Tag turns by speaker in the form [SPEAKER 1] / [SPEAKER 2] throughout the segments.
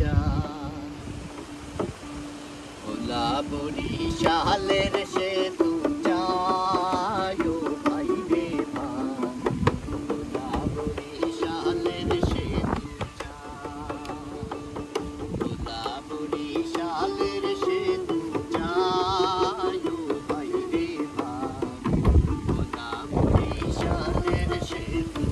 [SPEAKER 1] চায় ভোলা বরিশালের সেতু চায় ও ভাই রে ভাই ভোলা বরিশালের সেতু চায় ভোলা বরিশালের সেতু চায় ও ভাই রে ভাই ভোলা বরিশালের সেতু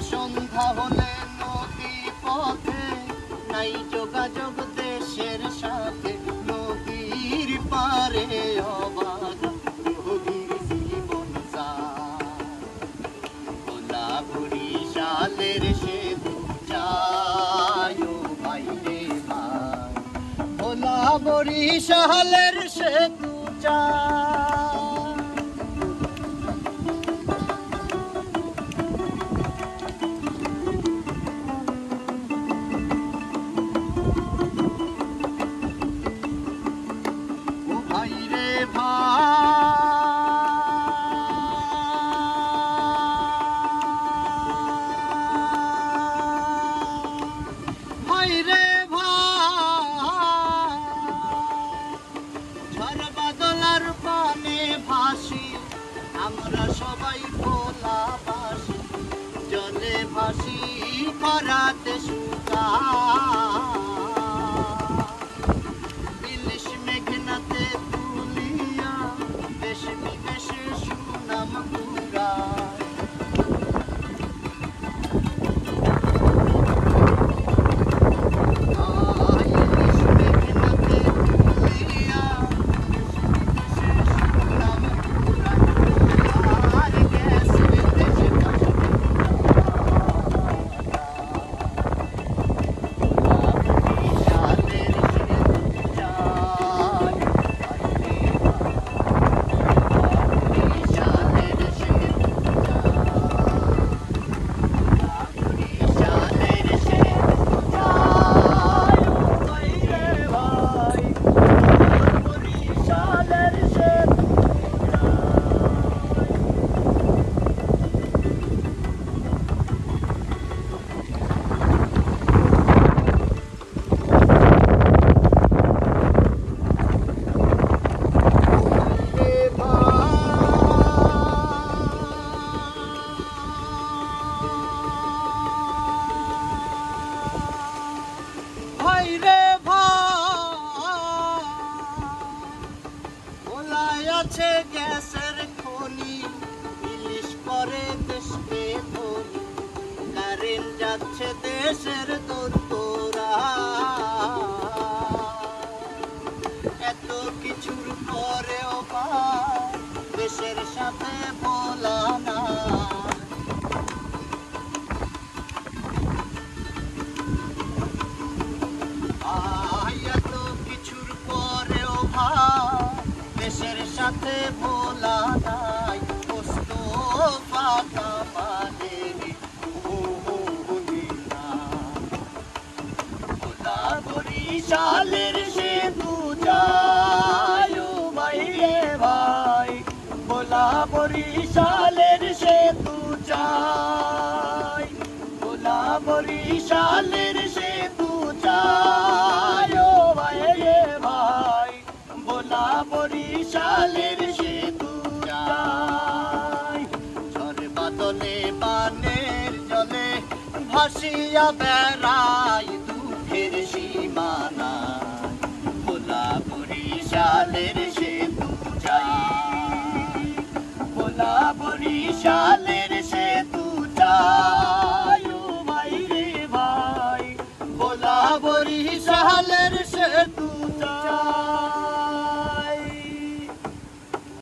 [SPEAKER 1] সন্ধ্যা হলে নদী পথে নাই যোগাযোগ দেশের সাথে নদীর পারে অবাধা গভীর জীবন যায় ভোলা বরিশালের সেতু চায় ও ভাই রে ভাই ভোলা বরিশালের সেতু চায় আমরা সবাই ভোলাবাসী জলে ভাসি করাতে সুতা ইলিশ মেঘনাতে তুলিয়া দেশ বিদেশে সুনাম কুড়ায় আছে গ্যাসের খনি ইলিশ করে দেশকে ধনী কারেন্ট যাচ্ছে দেশের দোরগোড়া এত কিছুর পরেও দেশের সাথে ভোলা না এত কিছুর পরেও দেশের সাথে ভোলা নাই মোস্তফা কামালের ভোলা বরিশালের সেতু চায় ও ভাই রে ভাই ভোলা বরিশালের সেতু চায় ভোলা বরিশালের সেতু চায় ও ভাই রে ভাই ভোলা বরিশালের সেতু চায় ঝড় বাদলে বানের জলে ভাসিয়া বেড়ায় দুঃখের সীমানা ভোলা বরিশাল বরিশালের সেতু চাই, ভোলা বরিশাল